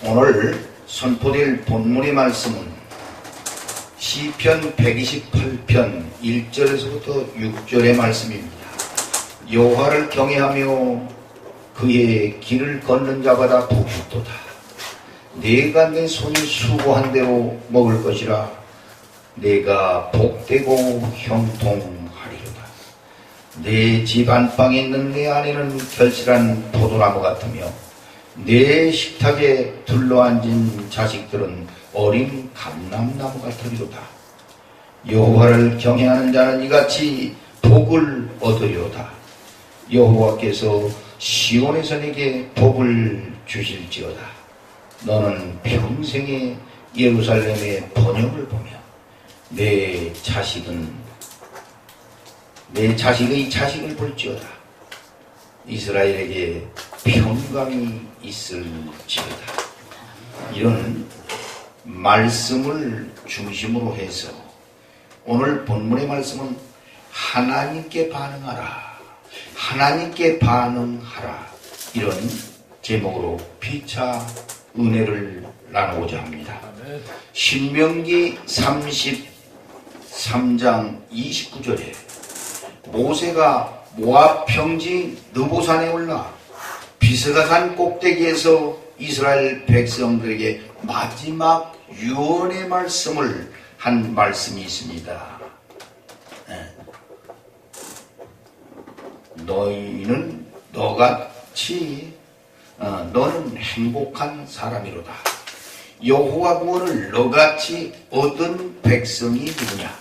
오늘 선포될 본문의 말씀은 시편 128편 1절에서부터 6절의 말씀입니다. 여호와를 경외하며 그의 길을 걷는 자마다 복이 있도다. 내가 내 손이 수고한 대로 먹을 것이라. 내가 복되고 형통하리로다. 내 집 안방에 있는 내 아내는 결실한 포도나무 같으며 내 식탁에 둘러앉은 자식들은 어린 감람나무 같으리로다. 여호와를 경외하는 자는 이같이 복을 얻으리로다. 여호와께서 시온에서 내게 복을 주실지어다. 너는 평생에 예루살렘의 번영을 보며 내 자식의 자식을 볼지어다. 이스라엘에게 평강이 있을지어다. 이런 말씀을 중심으로 해서 오늘 본문의 말씀은 하나님께 반응하라, 하나님께 반응하라, 이런 제목으로 피차 은혜를 나누고자 합니다. 신명기 33장 29절에 모세가 모압 평지 느보산에 올라 비스가산 꼭대기에서 이스라엘 백성들에게 마지막 유언의 말씀을 한 말씀이 있습니다. 너희는 너같이 너는 행복한 사람이로다. 여호와 구원을 너같이 얻은 백성이 누구냐?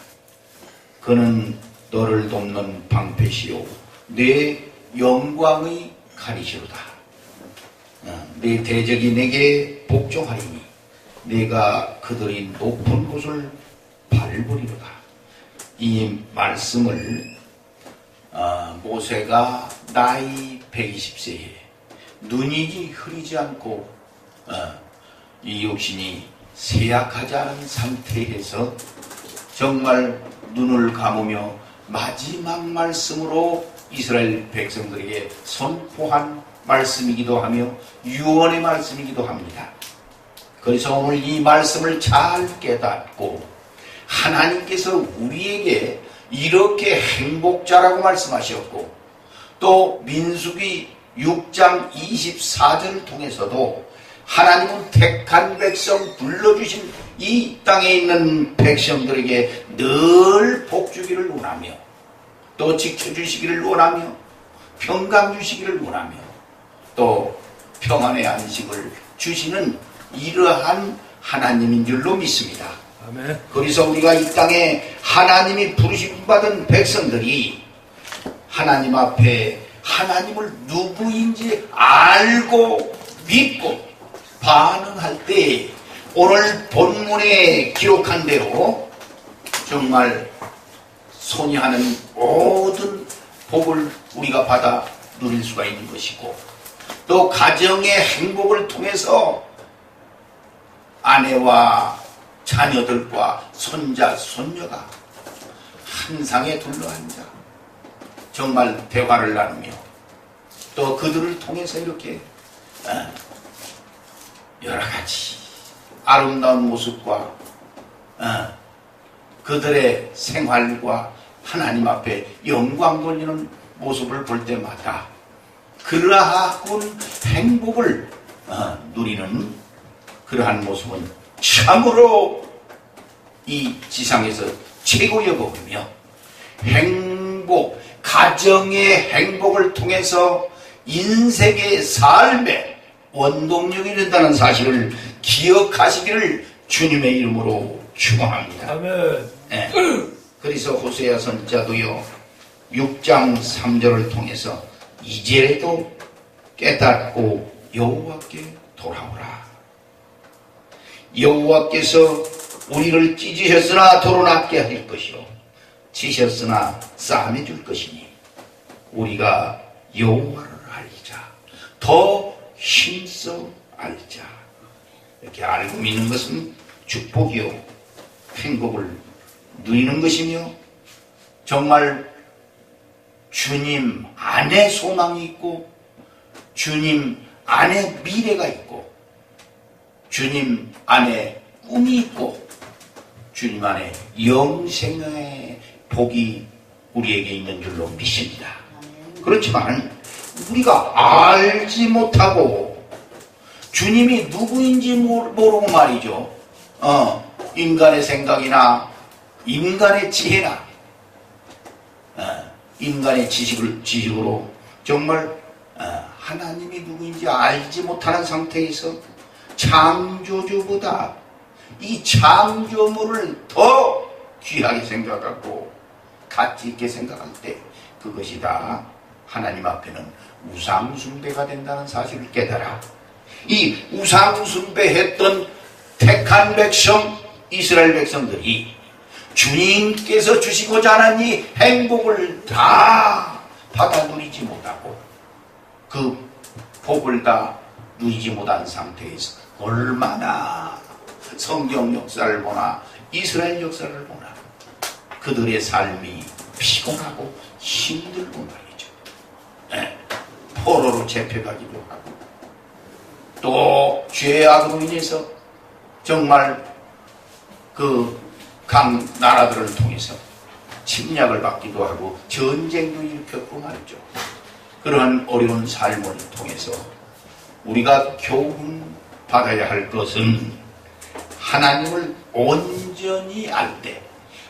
그는 너를 돕는 방패시요 내 영광의 가리시로다. 내 대적이 내게 복종하리니 내가 그들이 높은 곳을 밟으리로다. 이 말씀을 모세가 나이 120세에 눈이 흐리지 않고 이 육신이 쇠약하지 않은 상태에서 정말 눈을 감으며 마지막 말씀으로 이스라엘 백성들에게 선포한 말씀이기도 하며 유언의 말씀이기도 합니다. 그래서 오늘 이 말씀을 잘 깨닫고 하나님께서 우리에게 이렇게 행복자라고 말씀하셨고 또 민수기 6장 24절을 통해서도 하나님은 택한 백성 불러주신 이 땅에 있는 백성들에게 늘 복주기를 원하며 또 지켜주시기를 원하며 평강 주시기를 원하며 또 평안의 안식을 주시는 이러한 하나님인 줄로 믿습니다. 아멘. 그래서 우리가 이 땅에 하나님이 부르심 받은 백성들이 하나님 앞에 하나님을 누구인지 알고 믿고 반응할 때 오늘 본문에 기록한 대로 정말 손이 하는 모든 복을 우리가 받아 누릴 수가 있는 것이고 또 가정의 행복을 통해서 아내와 자녀들과 손자, 손녀가 한 상에 둘러앉아 정말 대화를 나누며 또 그들을 통해서 이렇게 여러 가지 아름다운 모습과 그들의 생활과 하나님 앞에 영광 돌리는 모습을 볼 때마다 그러한 행복을 누리는 그러한 모습은 참으로 이 지상에서 최고의 복이며 행복, 가정의 행복을 통해서 인생의 삶에 원동력이 된다는 사실을 기억하시기를 주님의 이름으로 축원합니다. 아멘. 네. 그래서 호세아 선지자도요 6장 3절을 통해서 이제라도 깨닫고 여호와께 돌아오라. 여호와께서 우리를 찢으셨으나 도로낫게 하실 것이요 치셨으나 싸매 줄 것이니 우리가 여호와를 알자 더 힘써 알자. 이렇게 알고 믿는 것은 축복이요 행복을 누리는 것이며 정말 주님 안에 소망이 있고 주님 안에 미래가 있고 주님 안에 꿈이 있고 주님 안에 영생의 복이 우리에게 있는 줄로 믿습니다. 그렇지만 우리가 알지 못하고 주님이 누구인지 모르고 말이죠. 인간의 생각이나 인간의 지혜나 인간의 지식으로 정말 하나님이 누구인지 알지 못하는 상태에서 창조주보다 이 창조물을 더 귀하게 생각하고 가치 있게 생각할 때 그것이 다 하나님 앞에는 우상숭배가 된다는 사실을 깨달아 이 우상숭배했던 택한 백성 이스라엘 백성들이 주님께서 주시고자 하는 이 행복을 다 받아 누리지 못하고 그 복을 다 누리지 못한 상태에서 얼마나 성경 역사를 보나 이스라엘 역사를 보나 그들의 삶이 피곤하고 힘들고 말이죠. 포로로 잡혀가기도 하고 또 죄악으로 인해서 정말 그 각 나라들을 통해서 침략을 받기도 하고 전쟁도 일으켰고 말이죠. 그러한 어려운 삶을 통해서 우리가 교훈 받아야 할 것은 하나님을 온전히 알 때,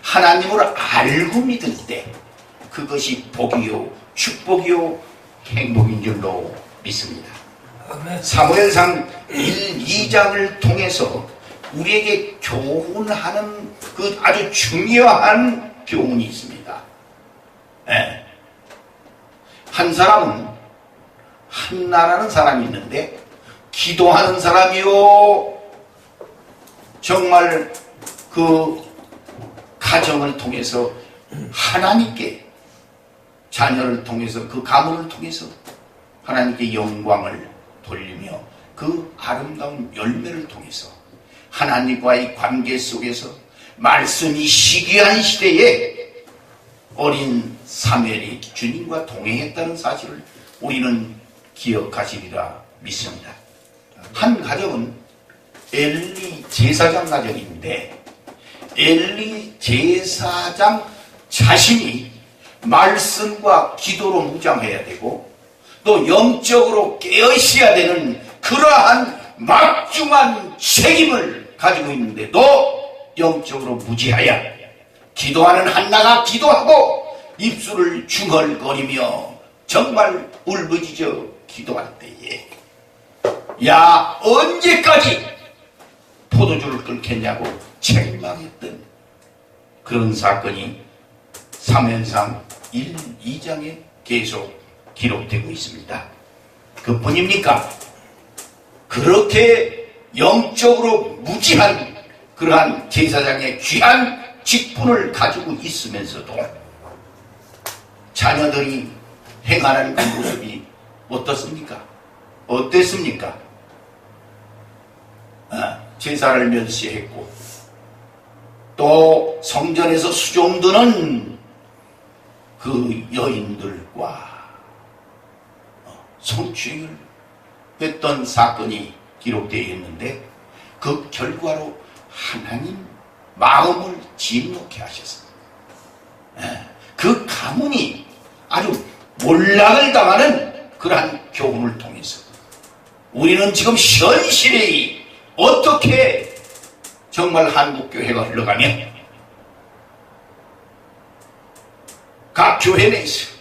하나님을 알고 믿을 때 그것이 복이요 축복이요 행복인 줄로 믿습니다. 사무엘상 1, 2장을 통해서 우리에게 교훈하는 그 아주 중요한 교훈이 있습니다. 한 사람은 한나라는 사람이 있는데 기도하는 사람이요 정말 그 가정을 통해서 하나님께 자녀를 통해서 그 가문을 통해서 하나님께 영광을 돌리며 그 아름다운 열매를 통해서 하나님과의 관계 속에서 말씀이 시기한 시대에 어린 사무엘이 주님과 동행했다는 사실을 우리는 기억하시리라 믿습니다. 한 가정은 엘리 제사장 가정인데 엘리 제사장 자신이 말씀과 기도로 무장해야 되고 또 영적으로 깨어있어야 되는 그러한 막중한 책임을 가지고 있는데도 영적으로 무지하여 기도하는 한나가 기도하고 입술을 중얼거리며 정말 울부짖어 기도할 때에 야 언제까지 포도주를 끓겠냐고 책망했던 그런 사건이 사무엘상 1, 2장에 계속 기록되고 있습니다. 그뿐입니까? 그렇게 영적으로 무지한 그러한 제사장의 귀한 직분을 가지고 있으면서도 자녀들이 행하는 그 모습이 어떻습니까? 어땠습니까? 제사를 멸시했고 또 성전에서 수종드는 그 여인들과 성추행을 했던 사건이 기록되어 있는데 그 결과로 하나님 마음을 진노케 하셨습니다. 그 가문이 아주 몰락을 당하는 그러한 교훈을 통해서 우리는 지금 현실에 어떻게 정말 한국교회가 흘러가며 각 교회 내에서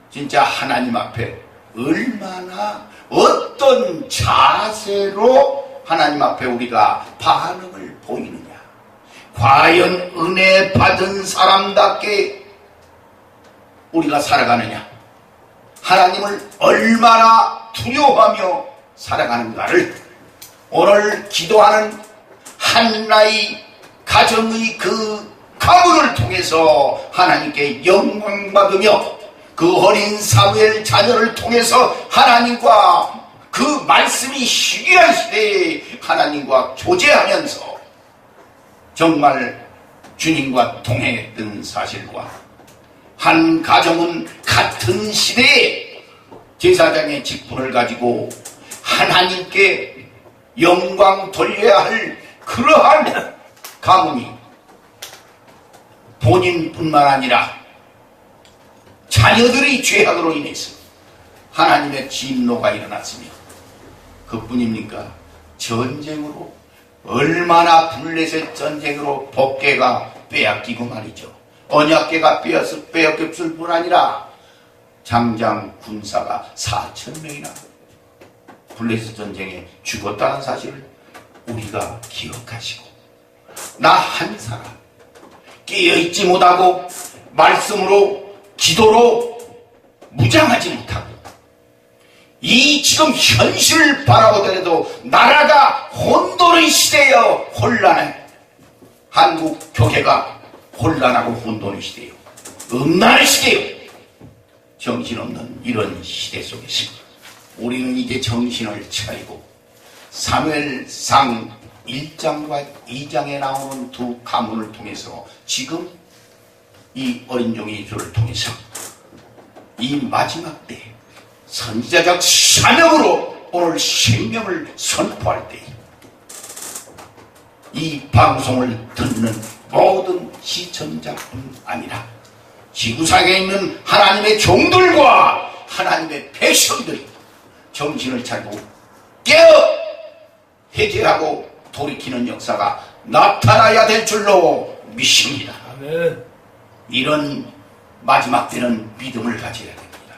진짜 하나님 앞에 얼마나 어떤 자세로 하나님 앞에 우리가 반응을 보이느냐, 과연 은혜 받은 사람답게 우리가 살아가느냐, 하나님을 얼마나 두려워하며 살아가는가를 오늘 기도하는 한나의 가정의 그 가문을 통해서 하나님께 영광 받으며 그 어린 사무엘 자녀를 통해서 하나님과 그 말씀이 시기한 시대에 하나님과 교제하면서 정말 주님과 동행했던 사실과 한 가정은 같은 시대에 제사장의 직분을 가지고 하나님께 영광 돌려야 할 그러한 가문이 본인뿐만 아니라 자녀들의 죄악으로 인해서 하나님의 진노가 일어났으며, 그뿐입니까? 전쟁으로, 얼마나 블레셋 전쟁으로 법궤가 빼앗기고 말이죠. 언약궤가 빼앗겼을 뿐 아니라 장장 군사가 4,000명이나 블레셋 전쟁에 죽었다는 사실을 우리가 기억하시고, 나 한 사람 깨어있지 못하고 말씀으로 기도로 무장하지 못하고 이 지금 현실을 바라보더라도 나라가 혼돈의 시대여 혼란해. 한국 교회가 혼란하고 혼돈의 시대요, 음란의 시대요, 정신없는 이런 시대 속에서 우리는 이제 정신을 차리고 사무엘상 1장과 2장에 나오는 두 가문을 통해서 지금 이 어린 종의 이주를 통해서 이 마지막 때 선지자적 사명으로 오늘 생명을 선포할 때 이 방송을 듣는 모든 시청자뿐 아니라 지구상에 있는 하나님의 종들과 하나님의 백성들이 정신을 차리고 깨어 회개하고 돌이키는 역사가 나타나야 될 줄로 믿습니다. 아멘. 이런 마지막 때는 믿음을 가져야 됩니다.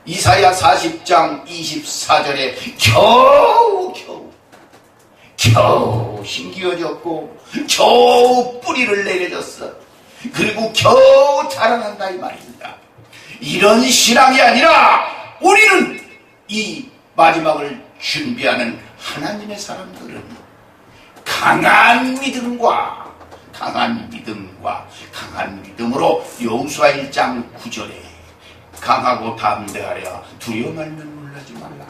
이사야 40장 24절에 겨우 힘기어졌고 겨우 뿌리를 내려졌어. 그리고 겨우 자라난다 이 말입니다. 이런 신앙이 아니라 우리는 이 마지막을 준비하는 하나님의 사람들은 강한 믿음과 강한 믿음으로 여호수아 1장 9절에 강하고 담대하랴 두려워 말면 놀라지 말라.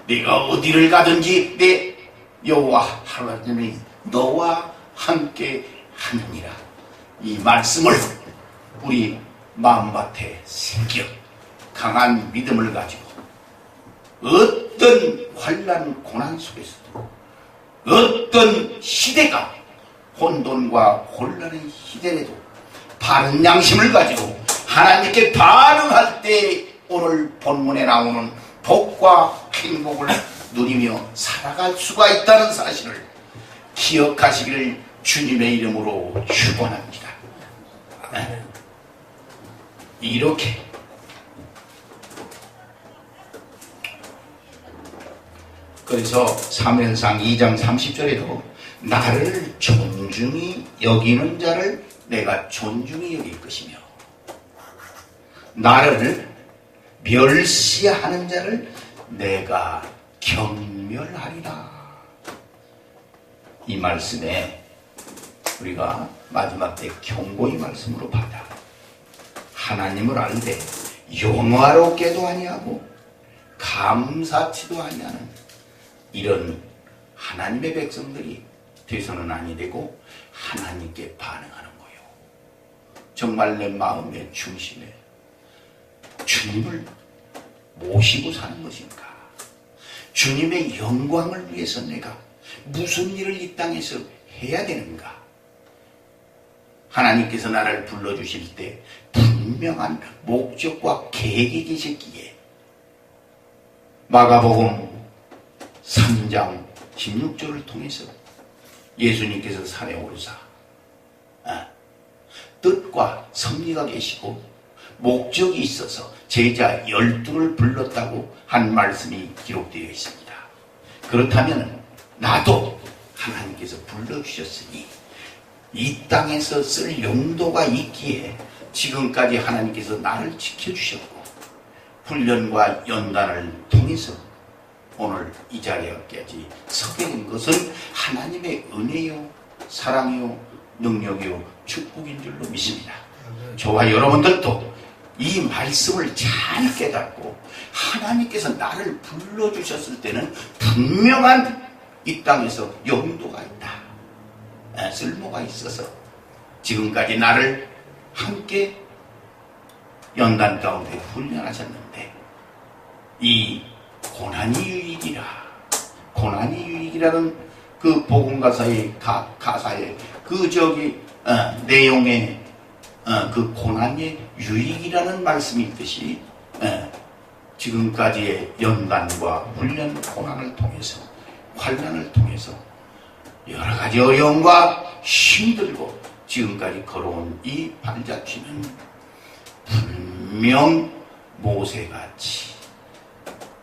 내가 어디를 가든지 내 여호와 하나님이 너와 함께 하느니라. 이 말씀을 우리 마음밭에 새겨 강한 믿음을 가지고 어떤 환난 고난 속에서도 어떤 시대가 혼돈과 혼란의 시대에도 바른 양심을 가지고 하나님께 반응할 때 오늘 본문에 나오는 복과 행복을 누리며 살아갈 수가 있다는 사실을 기억하시기를 주님의 이름으로 축원합니다. 이렇게 그래서 사무엘상 2장 30절에도 나를 존중히 여기는 자를 내가 존중히 여길 것이며 나를 멸시하는 자를 내가 경멸하리라. 이 말씀에 우리가 마지막 때 경고의 말씀으로 받아 하나님을 알되 영화롭게도 아니하고 감사치도 아니하는 이런 하나님의 백성들이 돼서는 아니 되고 하나님께 반응하는 거예요. 정말 내 마음의 중심에 주님을 모시고 사는 것인가? 주님의 영광을 위해서 내가 무슨 일을 이 땅에서 해야 되는가? 하나님께서 나를 불러주실 때 분명한 목적과 계획이 계셨기에 마가복음 3장 16절을 통해서 예수님께서 산에 오르사 뜻과 섭리가 계시고 목적이 있어서 제자 12를 불렀다고 한 말씀이 기록되어 있습니다. 그렇다면 나도 하나님께서 불러주셨으니 이 땅에서 쓸 용도가 있기에 지금까지 하나님께서 나를 지켜주셨고 훈련과 연단을 통해서 오늘 이 자리에까지 서게 된 것은 하나님의 은혜요, 사랑이요, 능력이요, 축복인 줄로 믿습니다. 저와 여러분들도 이 말씀을 잘 깨닫고 하나님께서 나를 불러주셨을 때는 분명한 이 땅에서 용도가 있다, 쓸모가 있어서 지금까지 나를 함께 연단 가운데 훈련하셨는데 이 고난이 유익이라 고난이 유익이라는 그 복음가사의 가사의 내용의 그 고난의 유익이라는 말씀이 있듯이 지금까지의 연단과 훈련 고난을 통해서 환난을 통해서 여러 가지 어려움과 힘들고 지금까지 걸어온 이 발자취는 분명 모세같이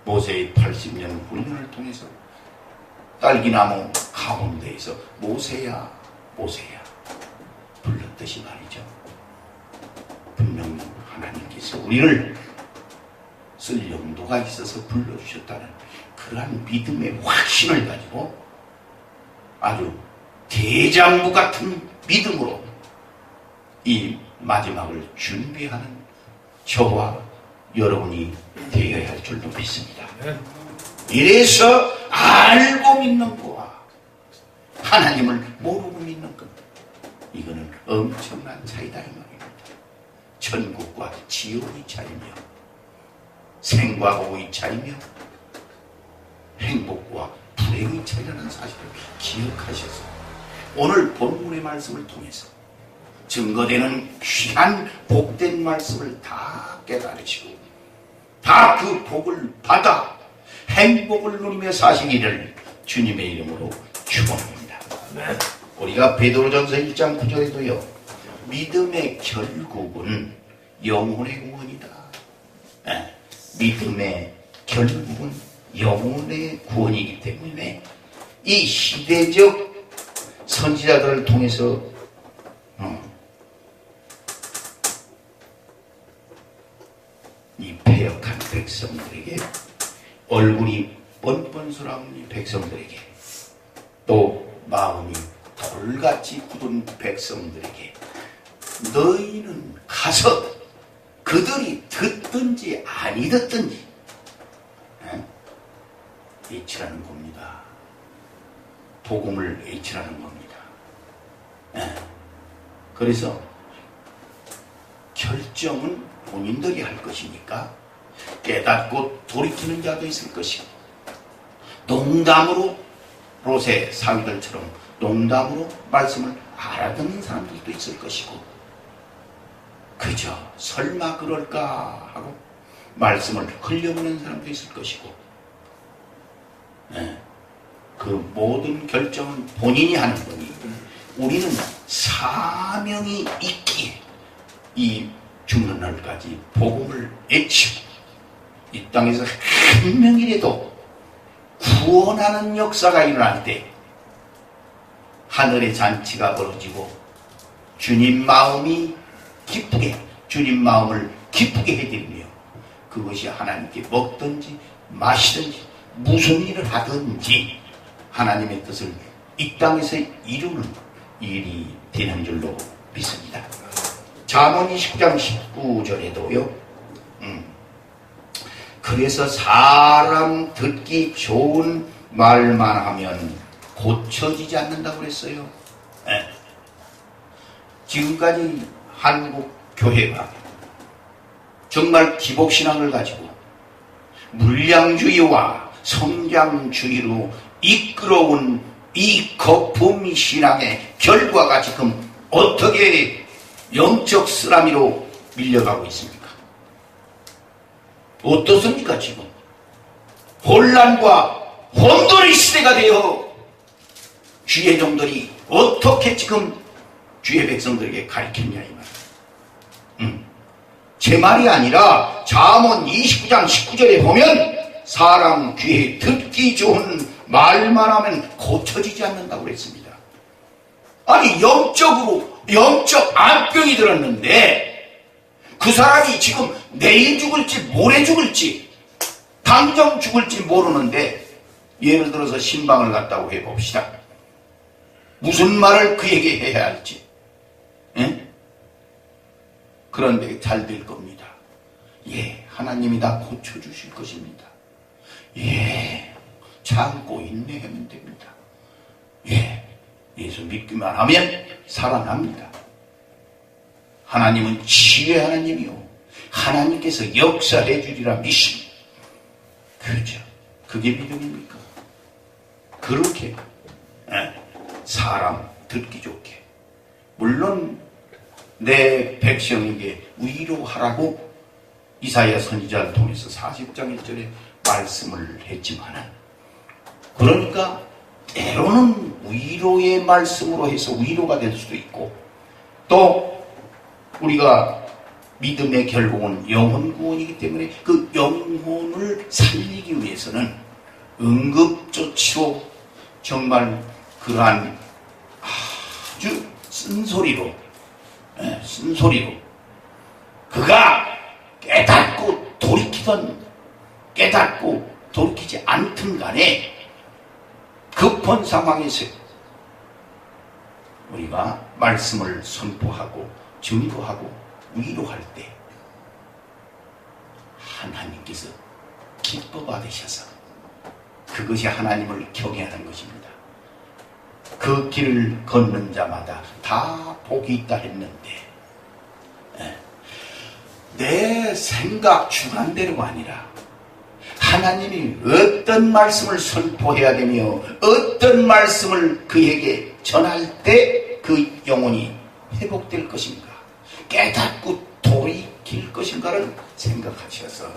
모세의 80년 훈련을 통해서 딸기나무 가운데에서 모세야 모세야 불렀듯이 말이죠. 분명 하나님께서 우리를 쓸 용도가 있어서 불러주셨다는 그러한 믿음의 확신을 가지고 아주 대장부 같은 믿음으로 이 마지막을 준비하는 저와 여러분이 되어야 할 줄로 믿습니다. 이래서 알고 믿는 거와 하나님을 모르고 믿는 것, 이거는 엄청난 차이다 이 말입니다. 천국과 지옥의 차이며 생과 고의 차이며 행복과 불행의 차이라는 사실을 기억하셔서 오늘 본문의 말씀을 통해서 증거되는 귀한 복된 말씀을 다 깨달으시고 다 그 복을 받아 행복을 누리며 사시기를 주님의 이름으로 축원합니다. 우리가 베드로전서 1장 9절에도요 믿음의 결국은 영혼의 구원이다. 믿음의 결국은 영혼의 구원이기 때문에 이 시대적 선지자들을 통해서 이 패역한 백성들에게 얼굴이 뻔뻔스러운 이 백성들에게 또 마음이 돌같이 굳은 백성들에게 너희는 가서 그들이 듣든지 아니 듣든지 H라는 겁니다. 복음을 H라는 겁니다. 그래서 결정은 본인들이 할 것이니까 깨닫고 돌이키는 자도 있을 것이고 농담으로 롯의 사위들처럼 농담으로 말씀을 알아듣는 사람들도 있을 것이고 그저 설마 그럴까 하고 말씀을 흘려보는 사람도 있을 것이고 그 모든 결정은 본인이 하는 거니 우리는 사명이 있기에 이 죽는 날까지 복음을 외치고 이 땅에서 한 명이라도 구원하는 역사가 일어날 때 하늘의 잔치가 벌어지고 주님 마음이 기쁘게 주님 마음을 기쁘게 해드리며 그것이 하나님께 먹든지 마시든지 무슨 일을 하든지 하나님의 뜻을 이 땅에서 이루는 일이 되는 줄로 믿습니다. 잠언 20장 19절에도요 그래서 사람 듣기 좋은 말만 하면 고쳐지지 않는다고 그랬어요. 지금까지 한국 교회가 정말 기복신앙을 가지고 물량주의와 성장주의로 이끌어온 이 거품 신앙의 결과가 지금 어떻게 영적 쓰라미로 밀려가고 있습니까? 어떻습니까 지금? 혼란과 혼돈의 시대가 되어 주의 종들이 어떻게 지금 주의 백성들에게 가르쳤냐 이 말. 제 말이 아니라 잠언 29장 19절에 보면 사람 귀에 듣기 좋은 말만 하면 고쳐지지 않는다고 그랬습니다. 아니 영적 암병이 들었는데 그 사람이 지금 내일 죽을지 모레 죽을지 당장 죽을지 모르는데 예를 들어서 신방을 갔다고 해봅시다. 무슨 말을 그에게 해야 할지 그런데 잘 될 겁니다. 예, 하나님이 다 고쳐주실 것입니다. 예, 참고 인내하면 됩니다. 예, 예수 믿기만 하면 살아납니다. 하나님은 치유의 하나님이요 하나님께서 역사해 주리라 믿습니다. 그죠? 그게 믿음입니까? 그렇게 사람 듣기 좋게, 물론 내 백성에게 위로하라고 이사야 선지자를 통해서 40장 1절에 말씀을 했지만은, 그러니까 때로는 위로의 말씀으로 해서 위로가 될 수도 있고, 또 우리가 믿음의 결국은 영혼 구원이기 때문에 그 영혼을 살리기 위해서는 응급조치로 정말 그러한 아주 쓴소리로 그가 깨닫고 돌이키던 깨닫고 돌이키지 않든 간에 급한 상황에서 우리가 말씀을 선포하고 증거하고 위로할 때 하나님께서 기뻐 받으셔서 그것이 하나님을 경외하는 것입니다. 그 길을 걷는 자마다 다 복이 있다 했는데, 내 생각 주관대로가 아니라 하나님이 어떤 말씀을 선포해야 되며 어떤 말씀을 그에게 전할 때 그 영혼이 회복될 것인가, 깨닫고 돌이킬 것인가를 생각하셔서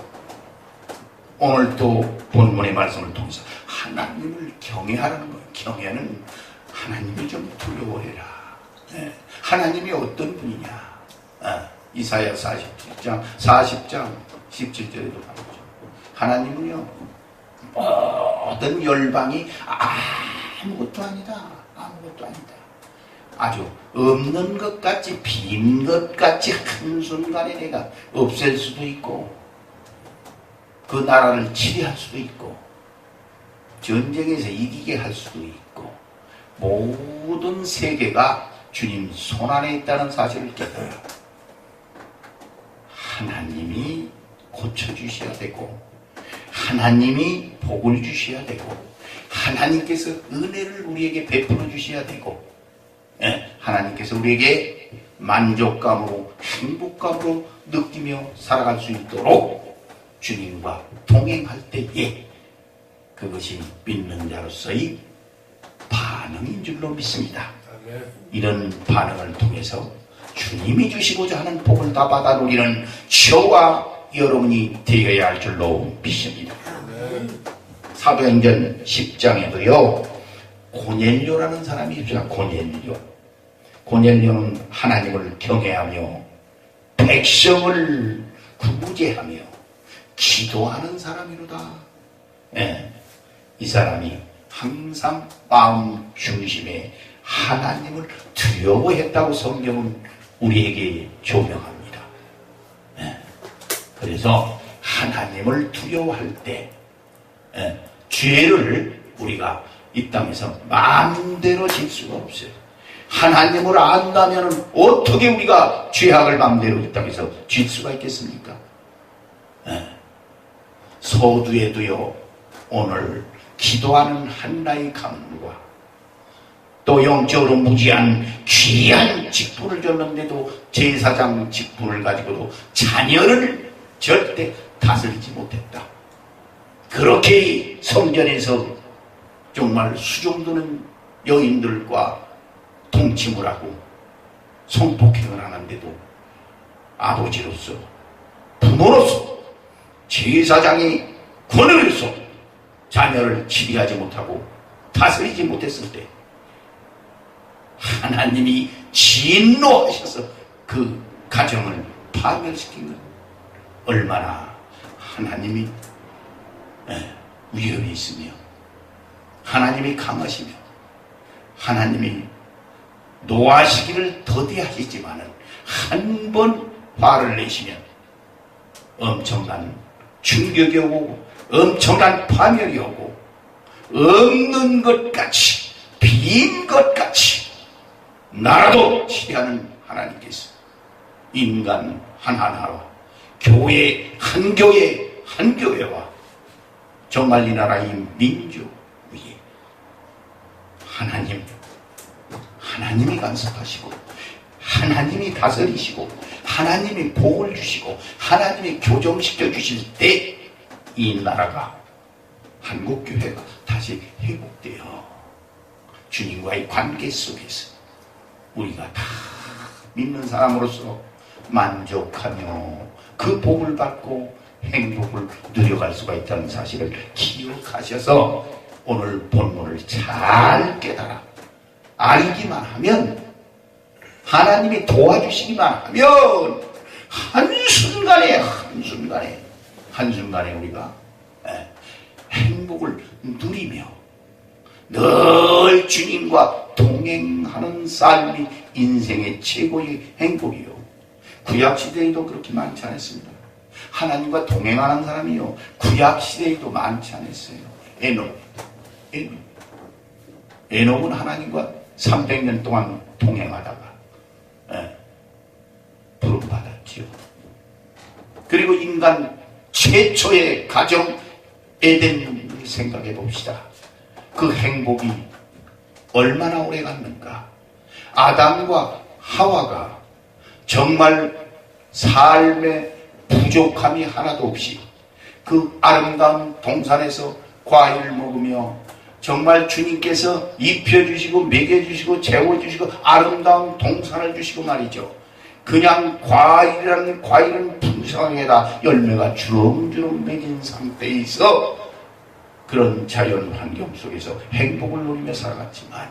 오늘 또 본문의 말씀을 통해서 하나님을 경외하라는 거예요. 경외는 하나님을 좀 두려워해라. 하나님이 어떤 분이냐. 이사야 40장 17절에도 나오죠. 하나님은요, 모든 열방이 아무것도 아니다. 아주 없는 것 같이, 빈 것 같이 한순간에 내가 없앨 수도 있고, 그 나라를 치리할 수도 있고, 전쟁에서 이기게 할 수도 있고, 모든 세계가 주님 손안에 있다는 사실을 깨달아요. 하나님이 고쳐주셔야 되고, 하나님이 복을 주셔야 되고, 하나님께서 은혜를 우리에게 베풀어 주셔야 되고, 하나님께서 우리에게 만족감으로 행복감으로 느끼며 살아갈 수 있도록 주님과 동행할 때에 그것이 믿는 자로서의 반응인 줄로 믿습니다. 이런 반응을 통해서 주님이 주시고자 하는 복을 다 받아 누리는 저와 여러분이 되어야 할 줄로 믿습니다. 사도행전 10장에도요 고넬료라는 사람이 있습니다. 고넬료는 하나님을 경외하며 백성을 구제하며 기도하는 사람이로다. 이 사람이 항상 마음 중심에 하나님을 두려워했다고 성경은 우리에게 조명합니다. 그래서 하나님을 두려워할 때 죄를 우리가 이 땅에서 마음대로 질 수가 없어요. 하나님을 안다면 어떻게 우리가 죄악을 마음대로 이 땅에서 질 수가 있겠습니까? 서두에도요, 오늘 기도하는 한나의 가문과 또 영적으로 무지한 귀한 직분을 줬는데도 제사장 직분을 가지고도 자녀를 절대 다스리지 못했다. 그렇게 성전에서 정말 수종드는 여인들과 동침을 하고 성폭행을 하는데도 아버지로서, 부모로서, 제사장이 권을 해서 자녀를 치리하지 못하고 다스리지 못했을 때 하나님이 진노하셔서 그 가정을 파멸시킨 것, 얼마나 하나님이 위험이 있으며 하나님이 강하시며 하나님이 노하시기를 더디하시지만은 한 번 화를 내시면 엄청난 충격이 오고 엄청난 파멸이 오고 없는 것 같이 빈 것 같이 나라도 치리하는 하나님께서 인간 하나하나와 교회 한 교회와 정말 이 나라의 민족 위에 하나님이 간섭하시고 하나님이 다스리시고 하나님이 복을 주시고 하나님이 교정시켜 주실 때 이 나라가 한국교회가 다시 다시 회복되어 주님과의 관계 속에서 우리가 다 믿는 사람으로서 만족하며 그 복을 받고 행복을 누려갈 수가 있다는 사실을 기억하셔서 오늘 본문을 잘 깨달아 알기만 하면, 하나님이 도와주시기만 하면 한순간에 우리가 행복을 누리며 늘 주님과 동행하는 삶이 인생의 최고의 행복이요. 구약시대에도 그렇게 많지 않았습니다. 하나님과 동행하는 사람이요, 구약시대에도 많지 않았어요. 에녹은 하나님과 300년 동안 동행하다가 부름받았지요. 그리고 인간 최초의 가정 에덴을 생각해 봅시다. 그 행복이 얼마나 오래 갔는가. 아담과 하와가 정말 삶의 부족함이 하나도 없이 그 아름다운 동산에서 과일을 먹으며 정말 주님께서 입혀주시고 먹여주시고 재워주시고 아름다운 동산을 주시고 말이죠. 그냥 과일은 풍성하게다 열매가 주렁주렁 맺은 상태에 있어 그런 자연 환경 속에서 행복을 누리며 살아갔지만,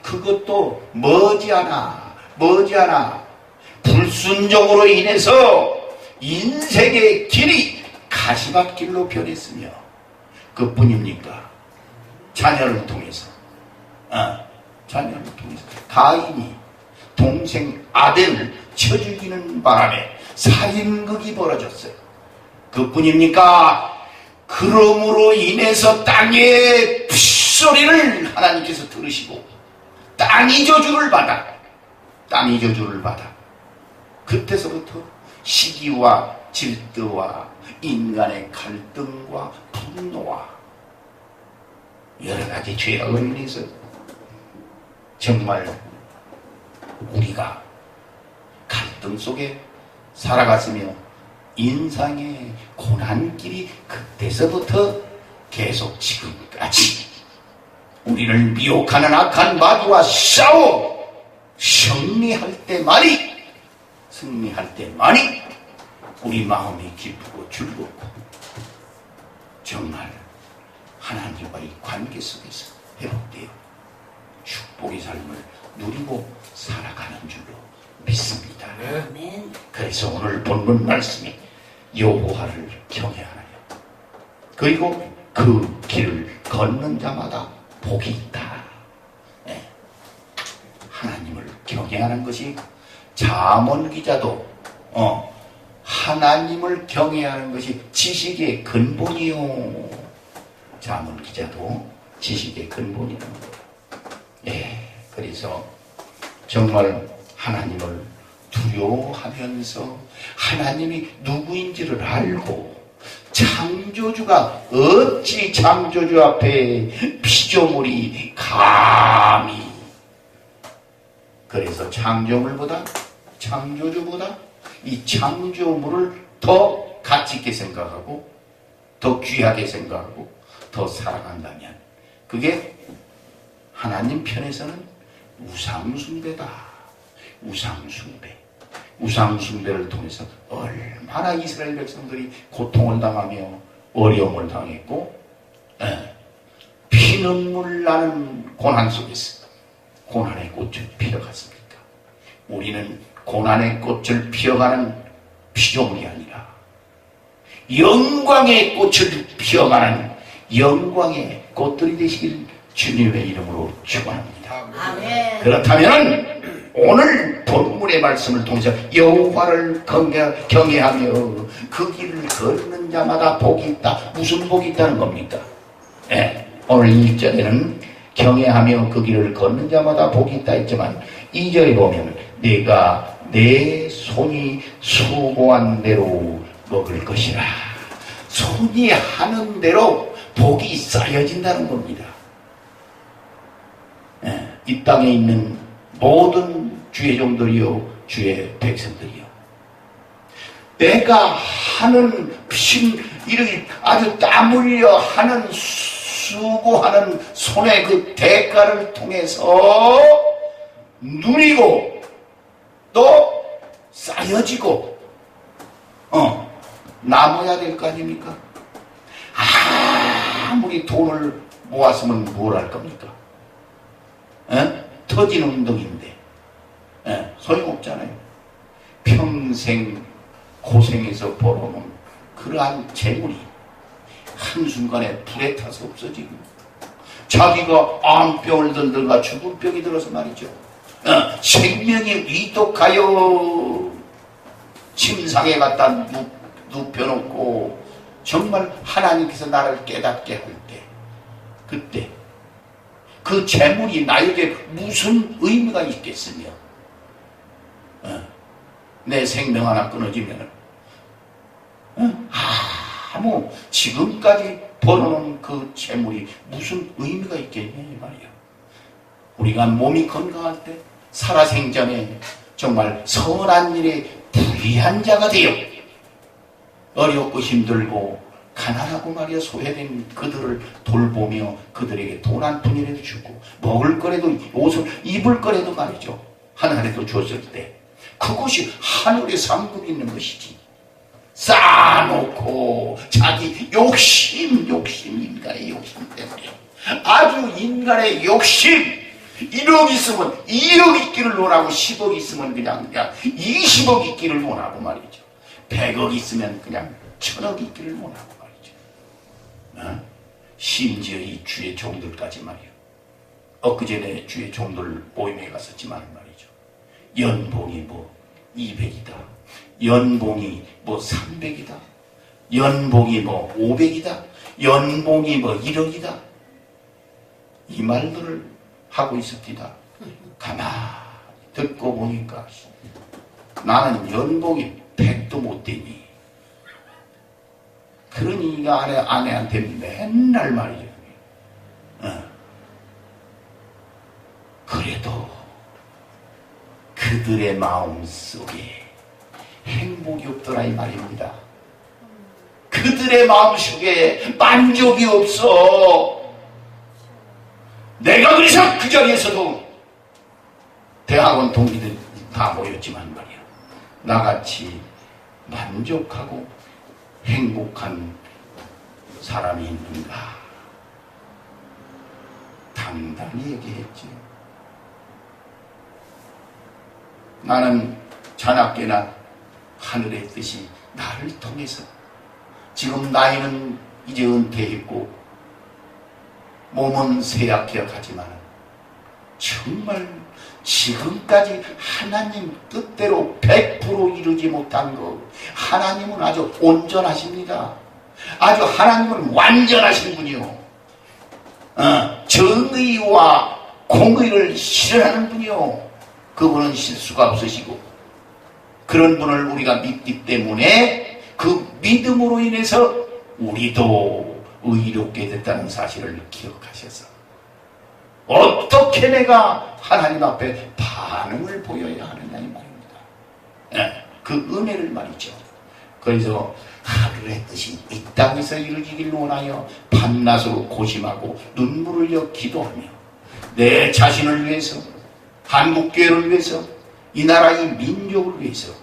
그것도 머지않아 불순종으로 인해서 인생의 길이 가시밭길로 변했으며, 그뿐입니까? 자녀를 통해서 가인이 동생 아벨을 쳐 죽이는 바람에 살인극이 벌어졌어요. 그뿐입니까? 그러므로 인해서 땅의 핏소리를 하나님께서 들으시고 땅이 저주를 받아 그때서부터 시기와 질투와 인간의 갈등과 분노와 여러 가지 죄악을 인해서 정말 우리가 갈등 속에 살아갔으며 인상의 고난길이 그때서부터 계속 지금까지 우리를 미혹하는 악한 마귀와 싸워 승리할 때만이 우리 마음이 기쁘고 즐겁고 정말 하나님과의 관계 속에서 회복되어 축복의 삶을 누리고 살아가는 줄로 믿습니다. 아멘. 그래서 오늘 본문 말씀이 여호와를 경외하나요, 그리고 그 길을 걷는 자마다 복이 있다. 하나님을 경외하는 것이, 잠언 기자도 하나님을 경외하는 것이 지식의 근본이요. 잠언 기자도 지식의 근본이라는 거예요. 그래서 정말 하나님을 두려워하면서 하나님이 누구인지를 알고, 창조주가 어찌 창조주 앞에 피조물이 감히, 그래서 창조주보다 이 창조물을 더 가치 있게 생각하고 더 귀하게 생각하고 더 사랑한다면 그게 하나님 편에서는 우상숭배다. 우상숭배를 통해서 얼마나 이스라엘 백성들이 고통을 당하며 어려움을 당했고, 피눈물 나는 고난 속에서 고난의 꽃을 피어갔습니까? 우리는 고난의 꽃을 피어가는 피조물이 아니라 영광의 꽃을 피어가는 영광의 꽃들이 되시길 주님의 이름으로 축원합니다. 아멘. 그렇다면 오늘 본문의 말씀을 통해서 여호와를 경외하며 그 길을 걷는 자마다 복이 있다. 무슨 복이 있다는 겁니까? 오늘 1절에는 경외하며 그 길을 걷는 자마다 복이 있다 했지만 2절에 보면 내가 내 손이 수고한 대로 먹을 것이라. 손이 하는 대로 복이 쌓여진다는 겁니다. 이 땅에 있는 모든 주의 종들이요, 주의 백성들이요, 내가 하는 이렇게 아주 땀 흘려 하는 수고하는 손의 그 대가를 통해서 누리고 또 쌓여지고 남아야 될 거 아닙니까? 아무리 돈을 모았으면 뭘 할 겁니까? 터진 운동인데 소용없잖아요. 평생 고생해서 벌어놓은 그러한 재물이 한순간에 불에 타서 없어지고 자기가 암병을 들다가 죽을 병이 들어서 말이죠. 생명이 위독하여 침상에 갖다 눕혀놓고 정말 하나님께서 나를 깨닫게 할 때 그때 그 재물이 나에게 무슨 의미가 있겠으며 내 생명 하나 끊어지면 아무 지금까지 벌어놓은 그 재물이 무슨 의미가 있겠냐 말이야. 우리가 몸이 건강할 때 살아생전에 정말 선한 일에 불리한 자가 되어 어렵고 힘들고 가난하고 말이야 소외된 그들을 돌보며 그들에게 돈 한 푼이라도 주고 먹을 거라도 옷을 입을 거라도 말이죠. 하나님도 줬을 때 그것이 하늘의 상급이 있는 것이지. 쌓아놓고 자기 인간의 욕심 때문에 아주 인간의 욕심 1억 있으면 2억 있기를 원하고 10억 있으면 그냥 20억 있기를 원하고 말이죠. 100억 있으면 그냥 1000억 있기를 원하고 말이죠. 심지어 이 주의 종들까지 말이요. 엊그전에 주의 종들 모임에 갔었지만 말이죠. 연봉이 뭐 200이다. 연봉이 뭐 300이다. 연봉이 뭐 500이다. 연봉이 뭐 1억이다. 이 말들을 하고 있었디다. 가만히 듣고 보니까 나는 연봉이 100도 못 되니. 그러니 아내한테 맨날 말이죠. 그래도 그들의 마음 속에 행복이 없더라 이 말입니다. 그들의 마음속에 만족이 없어. 내가 그래서 그 자리에서도 대학원 동기들 다 모였지만 말이야. 나같이 만족하고 행복한 사람이 있는가? 당당히 얘기했지. 나는 자나깨나 하늘의 뜻이 나를 통해서 지금 나이는 이제 은퇴했고 몸은 쇠약해 가지만 정말 지금까지 하나님 뜻대로 100% 이루지 못한 것 하나님은 아주 온전하십니다. 아주 하나님은 완전하신 분이요. 정의와 공의를 실현하는 분이요. 그분은 실수가 없으시고 그런 분을 우리가 믿기 때문에 그 믿음으로 인해서 우리도 의롭게 됐다는 사실을 기억하셔서 어떻게 내가 하나님 앞에 반응을 보여야 하느냐 이 말입니다. 그 은혜를 말이죠. 그래서 하늘의 뜻이 이 땅에서 이루어지길 원하여 밤낮으로 고심하고 눈물을 흘려 기도하며 내 자신을 위해서 한국교회를 위해서 이 나라의 민족을 위해서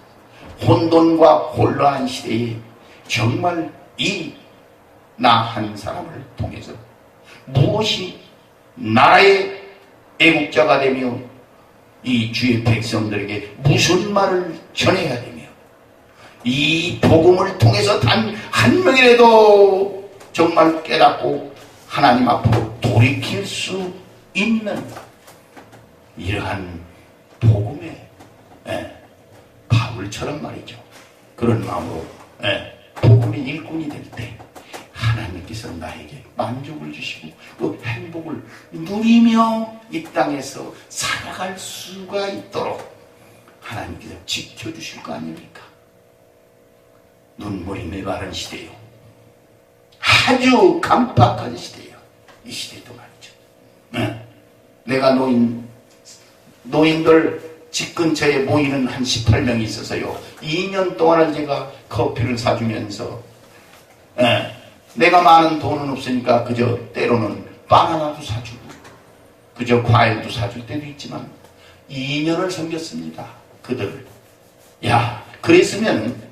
혼돈과 혼란한 시대에 정말 이 나 한 사람을 통해서 무엇이 나라의 애국자가 되며 이 주의 백성들에게 무슨 말을 전해야 되며 이 복음을 통해서 단 한 명이라도 정말 깨닫고 하나님 앞으로 돌이킬 수 있는 이러한 복음의 바울처럼 말이죠. 그런 마음으로 복음의 일꾼이 될 때 하나님께서 나에게 만족을 주시고 그 행복을 누리며 이 땅에서 살아갈 수가 있도록 하나님께서 지켜주실 거 아닙니까? 눈물이 메마른 시대요. 아주 간박한 시대요. 이 시대도 말이죠. 내가 노인들 집 근처에 모이는 한 18명이 있어서요. 2년 동안을 제가 커피를 사주면서 내가 많은 돈은 없으니까 그저 때로는 바나나도 사주고 그저 과일도 사줄 때도 있지만 2년을 섬겼습니다. 그들을. 야, 그랬으면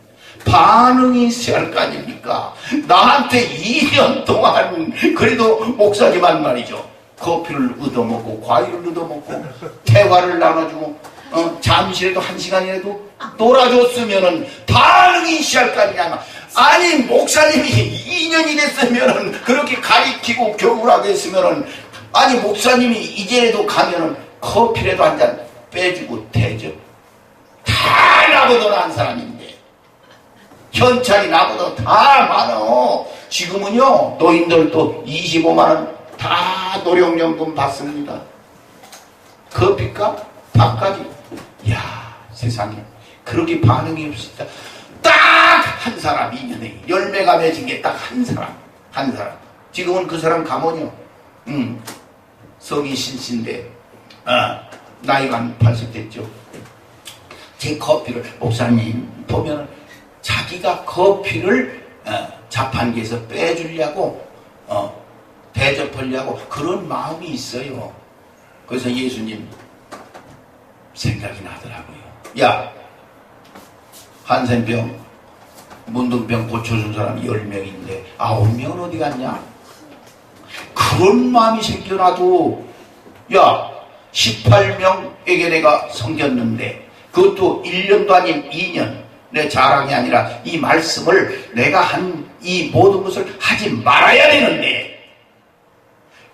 반응이 있어야 할 거 아닙니까? 나한테 2년 동안 그래도 목사지만 말이죠. 커피를 얻어먹고 과일을 얻어먹고 대화를 나눠주고 잠시라도 1시간이라도 놀아줬으면은 반응이 있어야 할 거 아니냐. 아니 목사님이 2년이 됐으면은 그렇게 가리키고 교훈하게 했으면은 아니 목사님이 이제라도 가면은 커피라도 한 잔 빼주고 대접 다 나보다 나은 사람인데 현찰이 나보다 다 많어. 지금은요 노인들도 25만원 다 노령연금 받습니다. 커피값 밥까지. 이야 세상에 그렇게 반응이 없습니다. 딱 한 사람 2년에 열매가 맺은 게 딱 한 사람. 지금은 그 사람 가면요 성이 신신데 나이가 한 80 됐죠. 제 커피를 목사님 보면 자기가 커피를 자판기에서 빼주려고 대접하려고 그런 마음이 있어요. 그래서 예수님 생각이 나더라고요. 야 한센병 문둥병 고쳐준 사람이 10명인데 9명은 어디 갔냐? 그런 마음이 생겨나도 야 18명에게 내가 섬겼는데 그것도 1년도 아닌 2년 내 자랑이 아니라 이 말씀을 내가 한 이 모든 것을 하지 말아야 되는데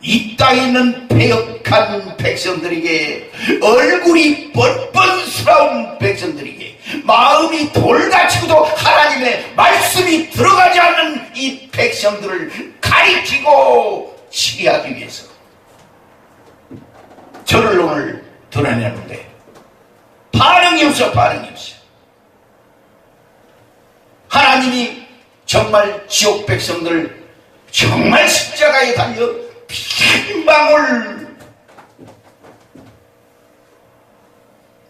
이 땅에 있는 패역한 백성들에게 얼굴이 뻔뻔스러운 백성들에게 마음이 돌같이고도 하나님의 말씀이 들어가지 않는 이 백성들을 가리키고 치리하기 위해서 저를 오늘 드러내는데 반응이 없어. 하나님이 정말 지옥 백성들 정말 십자가에 달려 피 한 방울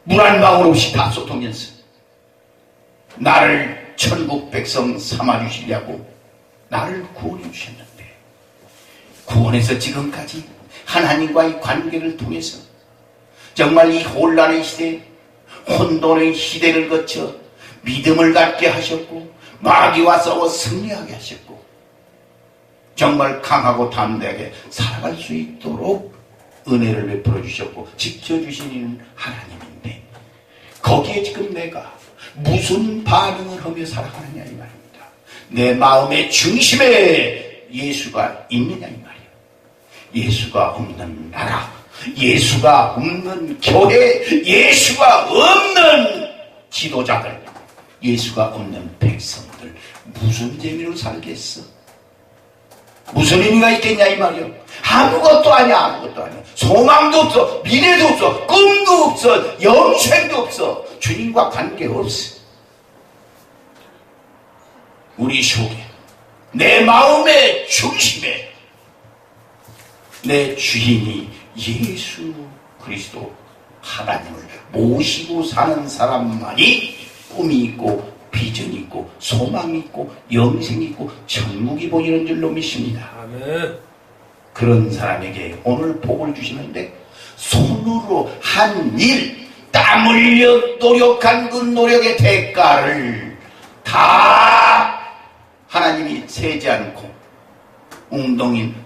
물 한 방울 없이 다 쏟으면서 나를 천국 백성 삼아주시려고 나를 구원해 주셨는데 구원해서 지금까지 하나님과의 관계를 통해서 정말 이 혼란의 시대 혼돈의 시대를 거쳐 믿음을 갖게 하셨고 마귀와 싸워 승리하게 하셨고 정말 강하고 담대하게 살아갈 수 있도록 은혜를 베풀어 주셨고 지켜주시는 하나님인데 거기에 지금 내가 무슨 반응을 하며 살아가느냐 이 말입니다. 내 마음의 중심에 예수가 있느냐 이 말이에요. 예수가 없는 나라, 예수가 없는 교회, 예수가 없는 지도자들, 예수가 없는 백성들 무슨 재미로 살겠어? 무슨 의미가 있겠냐 이 말이요. 아무것도 아니야. 소망도 없어, 미래도 없어, 꿈도 없어, 영생도 없어, 주님과 관계 없어. 우리 속에 내 마음의 중심에 내 주인이 예수 그리스도 하나님을 모시고 사는 사람만이 꿈이 있고 비전이 있고 소망이 있고 영생이 있고 천국이 보이는 줄로 믿습니다. 아멘. 그런 사람에게 오늘 복을 주시는데 손으로 한 일, 땀 흘려 노력한 그 노력의 대가를 다 하나님이 세지 않고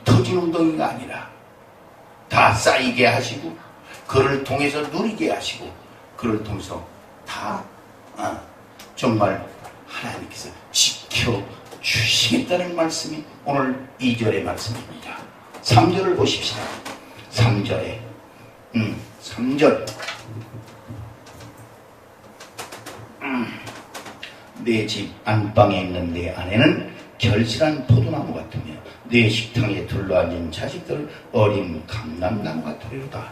터진 웅덩이가 아니라 다 쌓이게 하시고 그를 통해서 누리게 하시고 그를 통해서 다 정말 하나님께서 지켜주시겠다는 말씀이 오늘 2절의 말씀입니다. 3절을 보십시다. 3절에 3절 내 집 안방에 있는 내 아내는 결실한 포도나무 같으며 내 식탁에 둘러앉은 자식들을 어린 감람나무 같으리로다.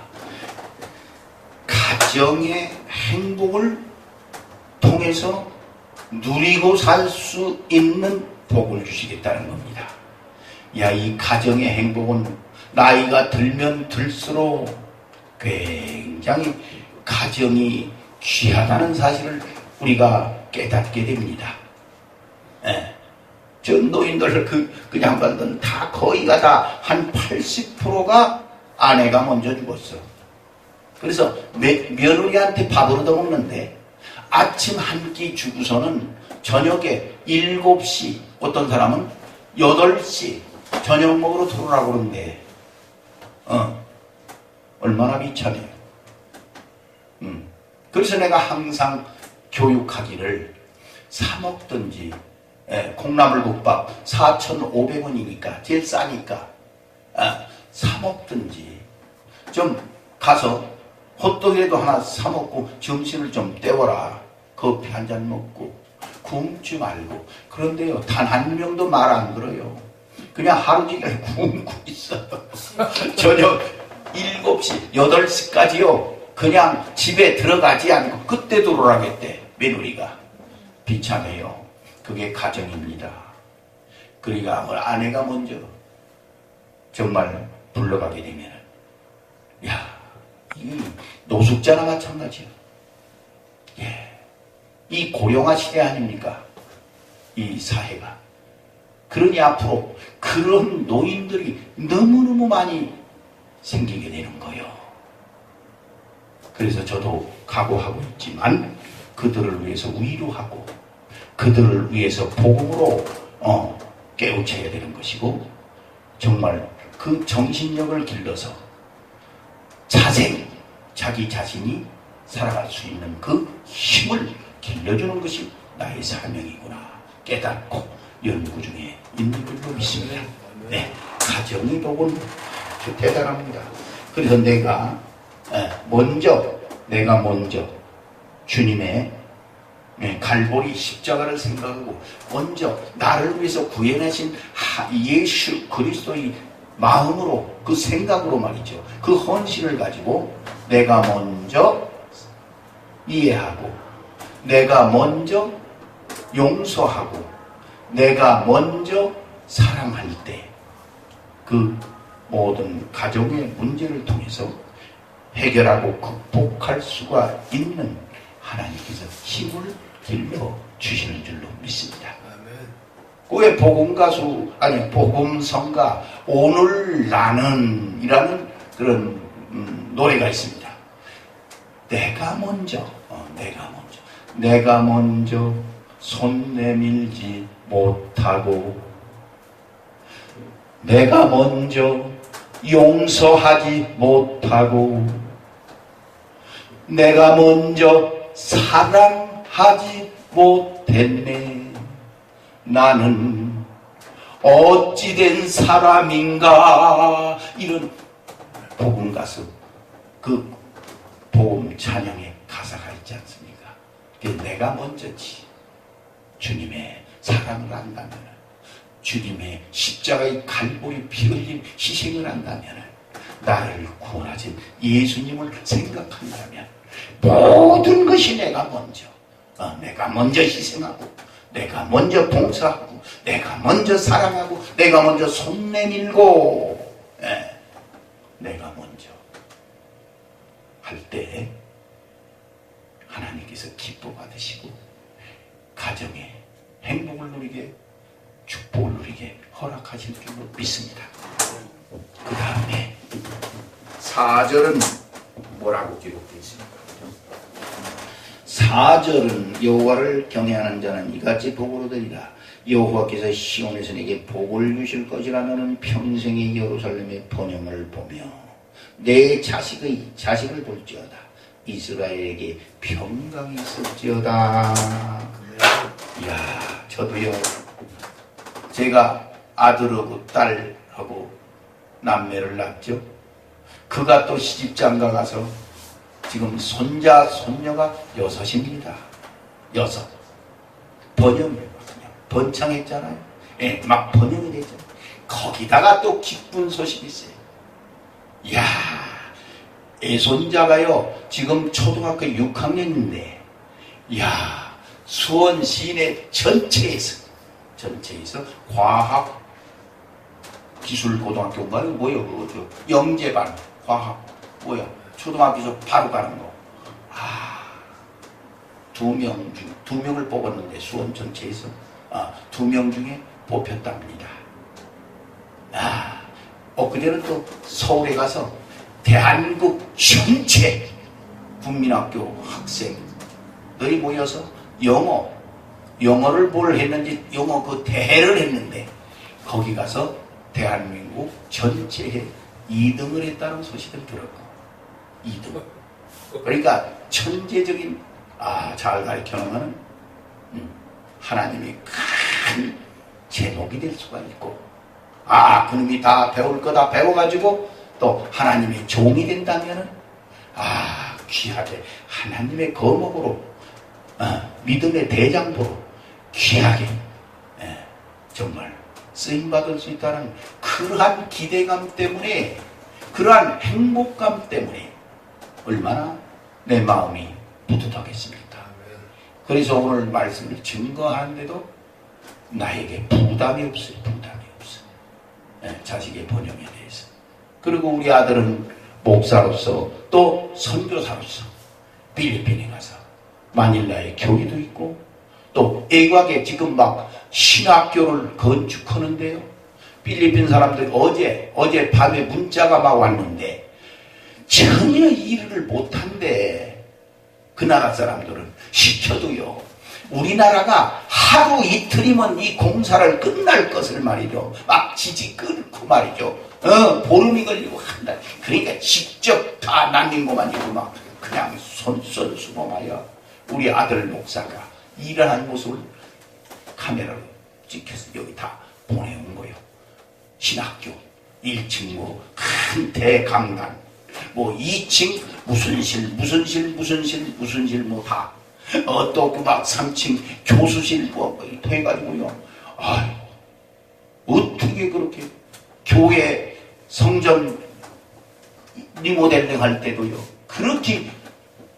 가정의 행복을 통해서 누리고 살 수 있는 복을 주시겠다는 겁니다. 야, 이 가정의 행복은 나이가 들면 들수록 굉장히 가정이 귀하다는 사실을 우리가 깨닫게 됩니다. 저 노인들 그 양반들은 다 거의가 다 한 80%가 아내가 먼저 죽었어. 그래서 며느리한테 밥을 얻어먹는데 아침 한 끼 주고서는 저녁에 7시, 어떤 사람은 8시 저녁 먹으러 들어오라고 그러는데 얼마나 비참해요. 그래서 내가 항상 교육하기를 사 먹든지, 콩나물국밥 4,500원이니까 제일 싸니까 사 먹든지 좀 가서 헛떡이라도 하나 사 먹고 점심을 좀 때워라. 커피 한 잔 먹고 굶지 말고. 그런데요, 단 한 명도 말 안 들어요. 그냥 하루 종일 굶고 있어요. 저녁 7시, 8시까지요. 그냥 집에 들어가지 않고 그때 들어오라겠대, 며느리가. 비참해요. 그게 가정입니다. 그러니까 아내가 먼저 정말 불러가게 되면, 야, 이 노숙자나 마찬가지요. 예. 이 고령화 시대 아닙니까? 이 사회가. 그러니 앞으로 그런 노인들이 너무너무 많이 생기게 되는 거예요. 그래서 저도 각오하고 있지만 그들을 위해서 위로하고 그들을 위해서 복음으로 깨우쳐야 되는 것이고, 정말 그 정신력을 길러서 자기 자신이 살아갈 수 있는 그 힘을 길러주는 것이 나의 사명이구나 깨닫고 연구 중에 있는 걸로 믿습니다. 네, 가정의 복은 대단합니다. 그래서 내가 먼저 주님의 갈보리 십자가를 생각하고 먼저 나를 위해서 구해내신 예수 그리스도의 마음으로, 그 생각으로 말이죠. 그 헌신을 가지고 내가 먼저 이해하고, 내가 먼저 용서하고, 내가 먼저 사랑할 때 그 모든 가정의 문제를 통해서 해결하고 극복할 수가 있는 하나님께서 힘을 길러 주시는 줄로 믿습니다. 왜 복음성가 오늘 나는 이라는 그런 노래가 있습니다. 내가 먼저 손 내밀지 못하고, 내가 먼저 용서하지 못하고, 내가 먼저 사랑하지 못했네. 나는 어찌된 사람인가. 이런 복음 가수, 그 복음 찬양의 가사가 있지 않습니까? 내가 먼저지. 주님의 사랑을 안다면, 주님의 십자가의 갈보리 피 흘린 희생을 안다면, 나를 구원하신 예수님을 생각한다면 모든 것이 내가 먼저 희생하고, 내가 먼저 봉사하고, 내가 먼저 사랑하고, 내가 먼저 손 내밀고, 내가 먼저 할 때 하나님께서 기뻐 받으시고 가정에 행복을 누리게, 축복을 누리게 허락하실 줄로 믿습니다. 그 다음에 4절은 뭐라고 기록되어 있습니까? 4절은 여호와를 경외하는 자는 이같이 복을 얻으리라. 여호와께서 시온에서 내게 복을 주실 것이라. 너는 평생의 예루살렘의 번영을 보며 내 자식을 볼지어다. 이스라엘에게 평강이 있을지어다. 이야, 저도요, 제가 아들하고 딸하고 남매를 낳았죠. 그가 또 시집장가 가서 지금 손자 손녀가 6입니다. 6. 번영을 번창했잖아요. 예, 막 번영이 됐잖아요. 거기다가 또 기쁜 소식이 있어요. 이야, 애손자가요 지금 초등학교 6학년인데, 이야, 수원 시내 전체에서 과학 기술고등학교인가요? 뭐요? 그거 영재반 과학 초등학교에서 바로 가는 거. 2명을 뽑았는데 수원 전체에서 2명 중에 뽑혔답니다. 엊그제는 또 서울에 가서 대한민국 전체 국민학교 학생들이 모여서 영어를 뭘 했는지 영어 그 대회를 했는데 거기 가서 대한민국 전체에 2등을 했다는 소식을 들었고 2등. 그러니까 천재적인 잘 가르쳐놓으면 하나님이 큰 제목이 될 수가 있고 그놈이 다 배울 거 다 배워가지고 또 하나님의 종이 된다면은 귀하게 하나님의 거목으로 믿음의 대장부로 귀하게 정말 쓰임받을 수 있다는 그러한 기대감 때문에 그러한 행복감 때문에 얼마나 내 마음이 뿌듯하겠습니까? 그래서 오늘 말씀을 증거하는데도 나에게 부담이 없어요. 부담이 없어요. 자식의 번영에 대해서. 그리고 우리 아들은 목사로서 또 선교사로서 필리핀에 가서 마닐라에 교회도 있고 또 애국에 지금 막 신학교를 건축하는데요. 필리핀 사람들이 어제 밤에 문자가 막 왔는데 전혀 일을 못한대. 그 나라 사람들은 시켜도요. 우리나라가 하루 이틀이면 이 공사를 끝날 것을 말이죠. 막 지지 끊고 말이죠. 보름이 걸리고 한 달. 그러니까 직접 다 남긴 것만 이고 막 그냥 손수고 말이야. 우리 아들 목사가 일하는 모습을 카메라로 찍혀서 여기 다 보내온 거예요. 신학교 1층 큰 대강단 2층 무슨 실 다 또 그 막 3층 교수실 해가지고요. 어떻게 그렇게 교회 성전 리모델링 할 때도요. 그렇게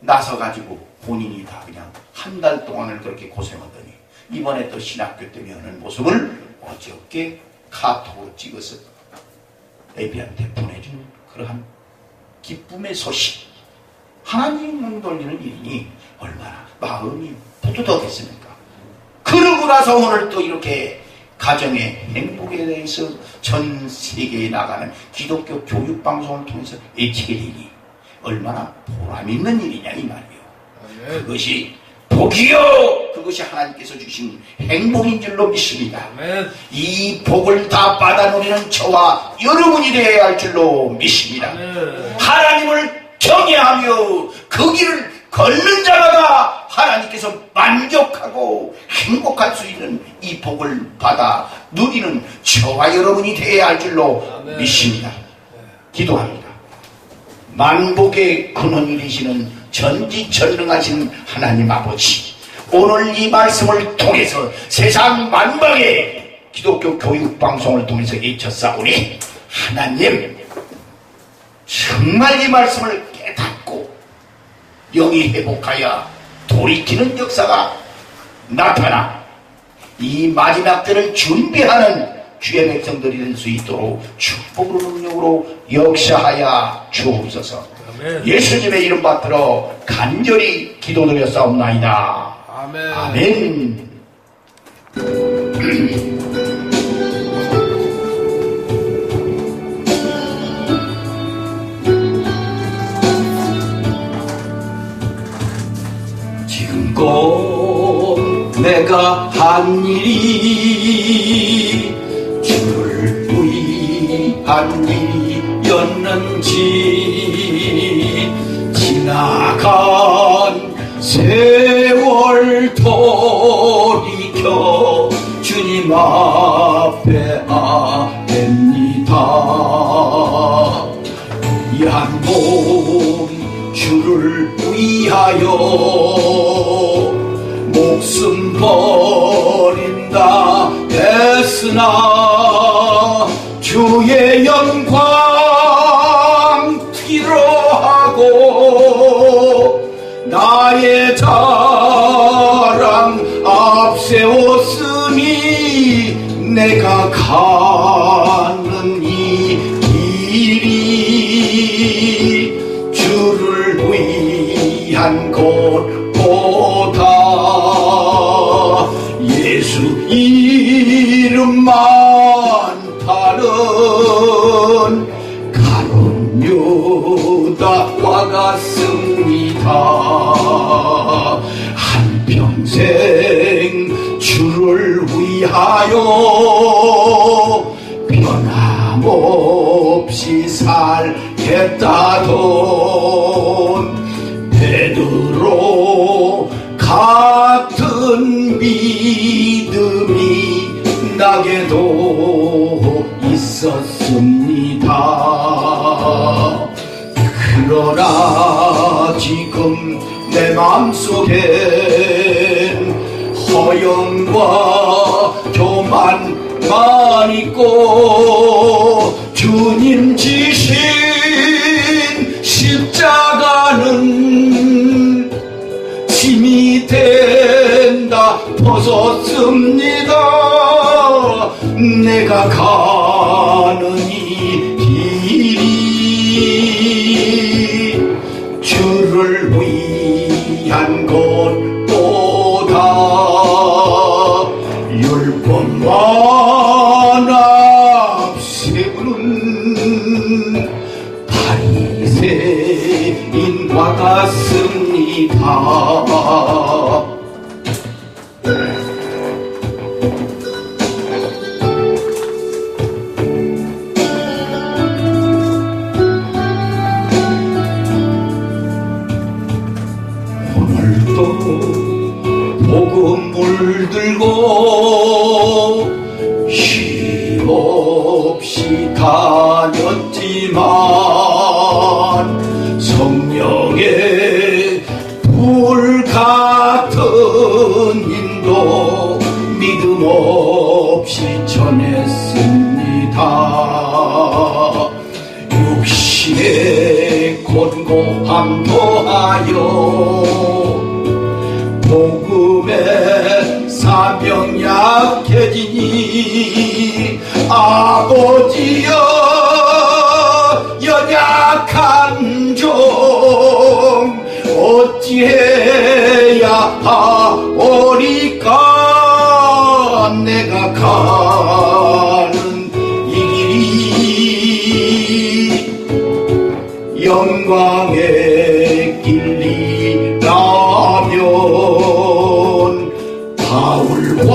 나서가지고 본인이 다 그냥 한 달 동안을 그렇게 고생하더니 이번에 또 신학교 때문에 하는 모습을 어저께 카톡으로 찍어서 애비한테 보내준 그러한 기쁨의 소식. 하나님을 돌리는 일이니 얼마나 마음이 뿌듯하겠습니까? 그러고 나서 오늘 또 이렇게 가정의 행복에 대해서 전 세계에 나가는 기독교 교육방송을 통해서 외치게 되니 얼마나 보람 있는 일이냐 이 말이에요. 그것이 복이요, 그것이 하나님께서 주신 행복인 줄로 믿습니다. 이 복을 다 받아 누리는 저와 여러분이 되어야 할 줄로 믿습니다. 하나님을 경외하며 그 길을 걷는 자마다 하나님께서 만족하고 행복할 수 있는 이 복을 받아 누리는 저와 여러분이 되어야 할 줄로 믿습니다. 기도합니다. 만복의 근원이시는 전지전능하신 하나님 아버지, 오늘 이 말씀을 통해서 세상 만방의 기독교 교육방송을 통해서 외쳤사오니 하나님 정말 이 말씀을 깨닫고 영이 회복하여 돌이키는 역사가 나타나 이 마지막 때를 준비하는 주의 백성들이 될 수 있도록 축복으로 능력으로 역사하여 주옵소서. 예수님의 이름 받들어 간절히 기도드렸사옵나이다. 아멘. 아멘. 지금껏 내가 한 일이 주를 위한 일이었는지 지나간 세월 돌이켜 주님 앞에 아뢰니다. 이 한 몸 주를 위하여 목숨 버린다 했으나 주의 영광 필요하고 나의 자랑 앞세웠으니 내가 가는 이 길이 주를 위한 곳보다 예수 이름 이름만 타는 가론유다와 같습니다. 한평생 주를 위하여 변함없이 살겠다던 베드로 같은 믿음이 나게도 있었습니다. 그러나 지금 내 마음속엔 허영과 교만만 있고 주님 지신 십자가는 짐이 된다 벗었습니다. 내가 가는 이 길이 주를 위한 것보다 율법만 앞세우는 바리새인과 같습니다. 오늘도 복음을 들고 힘없이 다녔지만 성령의 불 같은 인도 믿음 없이 전했습니다. 육신의 곤고함 더하여 복음의 사명 약해지니 아버지여 연약한 종 어찌해야 하오리까. 내가 가는 이 길이 영광의 길이라면 바울과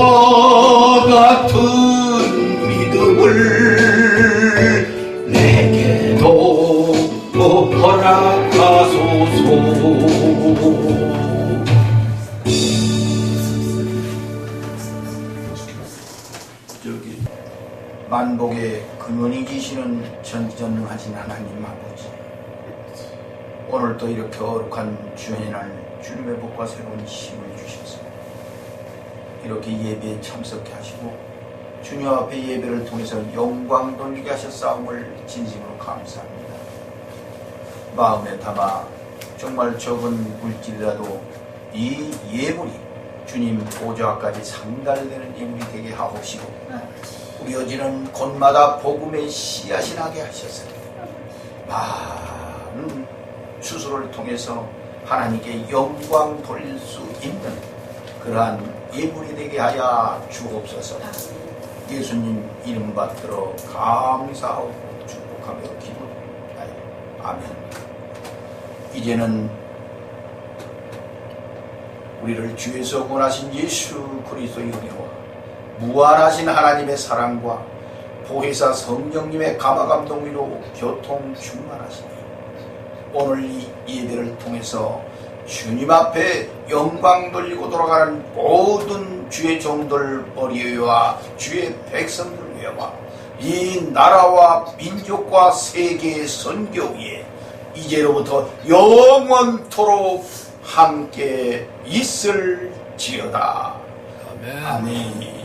같은 믿음을 내게도 허락하소서. 저기 만복의 근원이 계시는 전지전능하신 하나님 아버지, 오늘도 이렇게 거룩한 주연의 날 주님의 복과 새로운 힘을 주셔서 이렇게 예배에 참석해 하시고 주님 앞에 예배를 통해서 영광 돌리게 하셨사옴을 진심으로 감사합니다. 마음에 담아 정말 적은 물질이라도 이 예물이 주님 보좌까지 상달되는 예물이 되게 하옵시고 우려지는 곳마다 복음의 씨앗이 나게 하셔서 많은 수술을 통해서 하나님께 영광 돌릴 수 있는 그러한 예물이 되게 하여 주옵소서. 예수님 이름 받들어 감사하고 축복하며 기도하여 아멘. 이제는 우리를 주에서 구원하신 예수 그리스도의 은혜와 무한하신 하나님의 사랑과 보혜사 성령님의 감화감동으로 교통 충만하시니 오늘 이 예배를 통해서 주님 앞에 영광 돌리고 돌아가는 모든 주의 종들 어리와 주의 백성들 위와 이 나라와 민족과 세계의 선교 위에 이제로부터 영원토록 함께 있을지어다. 아멘. 아멘.